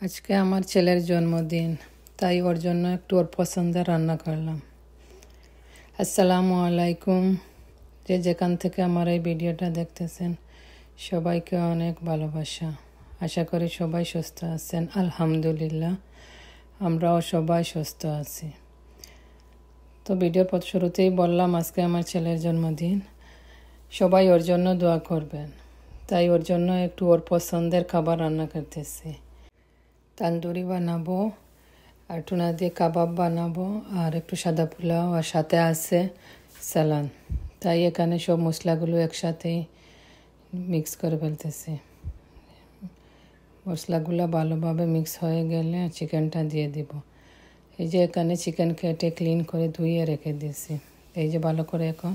আজকে আমার ছেলের জন্মদিন, তাই ওর জন্য একটু ওর পছন্দের রান্না করলাম। আসসালামু আলাইকুম। যে যেখান থেকে আমার এই ভিডিওটা দেখতেছেন সবাইকে অনেক ভালোবাসা। আশা করি সবাই সুস্থ আছেন। আলহামদুলিল্লাহ, আমরাও সবাই সুস্থ আছি। তো ভিডিওর শুরুতেই বললাম আজকে আমার ছেলের জন্মদিন, সবাই ওর জন্য দোয়া করবেন। তাই ওর জন্য একটু ওর পছন্দের খাবার রান্না করতেছি। তান্দুরি বানাবো আর টুনা দিয়ে কাবাব বানাবো আর একটু সাদা পোলাও, আর সাথে আছে সালান। তাই এখানে সব মশলাগুলো একসাথেই মিক্স করে ফেলতেছি। মশলাগুলো ভালোভাবে মিক্স হয়ে গেলে চিকেনটা দিয়ে দিব। এই যে এখানে চিকেন কেটে ক্লিন করে ধুয়ে রেখে দিয়েছি। এই যে ভালো করে এখন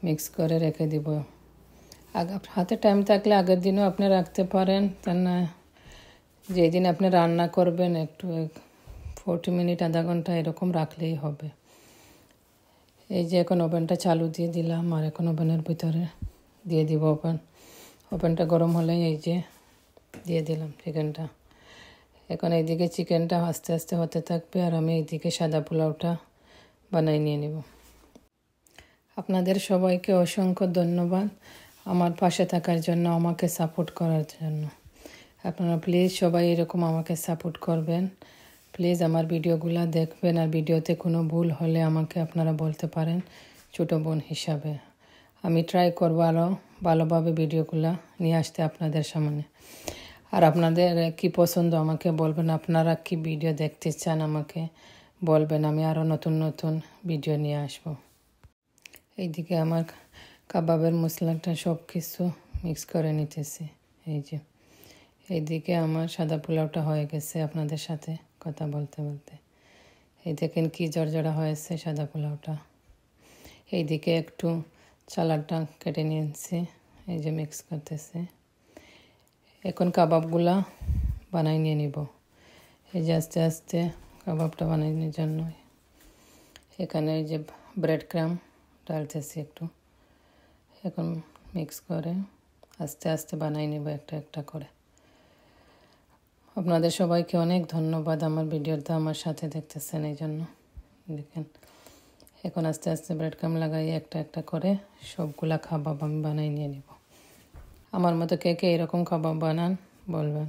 মিক্স করে রেখে দিব। হাতে টাইম থাকলে আগের দিনও আপনি রাখতে পারেন, তা না যেদিন আপনি রান্না করবেন একটু 40 মিনিট আধা ঘন্টা এরকম রাখলেই হবে। এই যে এখন ওভেনটা চালু দিয়ে দিলাম, আর এখন ওভেনের ভিতরে দিয়ে দিব ওভেনটা গরম হলে এই যে দিয়ে দিলাম চিকেনটা। এখন এইদিকে চিকেনটা আস্তে আস্তে হতে থাকবে, আর আমি এইদিকে সাদা পোলাওটা বানাই নিয়ে নেব। আপনাদের সবাইকে অসংখ্য ধন্যবাদ আমার পাশে থাকার জন্য, আমাকে সাপোর্ট করার জন্য। আপনারা প্লিজ সবাই এরকম আমাকে সাপোর্ট করবেন। প্লিজ আমার ভিডিওগুলো দেখবেন, আর ভিডিওতে কোনো ভুল হলে আমাকে আপনারা বলতে পারেন ছোটো বোন হিসাবে। আমি ট্রাই করবো আরও ভালোভাবে ভিডিওগুলো নিয়ে আসতে আপনাদের সামনে। আর আপনাদের কি পছন্দ আমাকে বলবেন, আপনারা কি ভিডিও দেখতে চান আমাকে বলবেন, আমি আরও নতুন নতুন ভিডিও নিয়ে আসবো। এইদিকে আমার কাবাবের মশলাটা সব কিছু মিক্স করে নিতেছি। এই যে এইদিকে আমার সাদা পোলাওটা হয়ে গেছে আপনাদের সাথে কথা বলতে বলতে। এই দেখেন কি জড়জড়া হয়েছে সাদা পোলাওটা। এইদিকে একটু চালাডটা কেটে নিয়েছি, এই যে মিক্স করতেছি। এখন কাবাবগুলা বানাই নিয়ে নিব। এই যে আস্তে আস্তে কাবাবটা বানানোর জন্য এখানে এই যে ব্রেড ক্রাম ডালতেছি একটু। এখন মিক্স করে আস্তে আস্তে বানাই নেব একটা একটা করে। আপনাদের সবাইকে অনেক ধন্যবাদ আমার ভিডিওটা আমার সাথে দেখতেছেন এই জন্য। দেখেন এখন আস্তে আস্তে ব্রেড ক্রাম লাগাই একটা একটা করে সবগুলা কাবাব আমি বানাই নিয়ে নিব। আমার মতো কে কে এরকম কাবাব বানান বলবেন।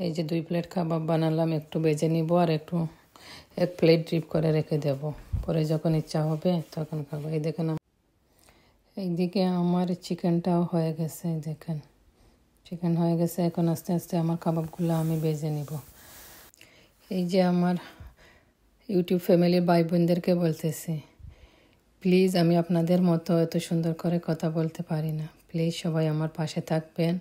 এই যে 2 প্লেট কাবাব বানালাম, একটু বেজে নিব আর একটু 1 প্লেট ড্রিপ করে রেখে দেব। পরে যখন ইচ্ছা হবে তখন খাবো। এই দেখেন এইদিকে আমার চিকেনটাও হয়ে গেছে। দেখেন চিকেন হয়ে গেছে। এখন আস্তে আস্তে আমার কাবাবগুলো আমি বেজে নিব। এই যে আমার ইউটিউব ফ্যামিলির ভাই বোনদেরকে বলতেছি, প্লিজ আমি আপনাদের মতো এত সুন্দর করে কথা বলতে পারি না। প্লিজ সবাই আমার পাশে থাকবেন,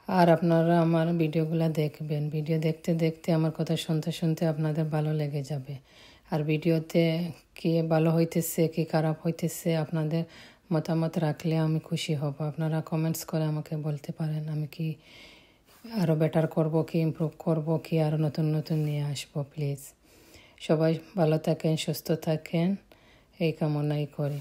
আর আপনারা আমার ভিডিওগুলো দেখবেন। ভিডিও দেখতে দেখতে আমার কথা শুনতে শুনতে আপনাদের ভালো লেগে যাবে। আর ভিডিওতে কি ভালো হইতেছে কি খারাপ হইতেছে আপনাদের মতামত রাখলে আমি খুশি হব। আপনারা কমেন্টস করে আমাকে বলতে পারেন আমি কি আরও বেটার করব, কি ইমপ্রুভ করব, কি আরও নতুন নতুন নিয়ে আসবো। প্লিজ সবাই ভালো থাকেন, সুস্থ থাকেন, এই কামনাই করি।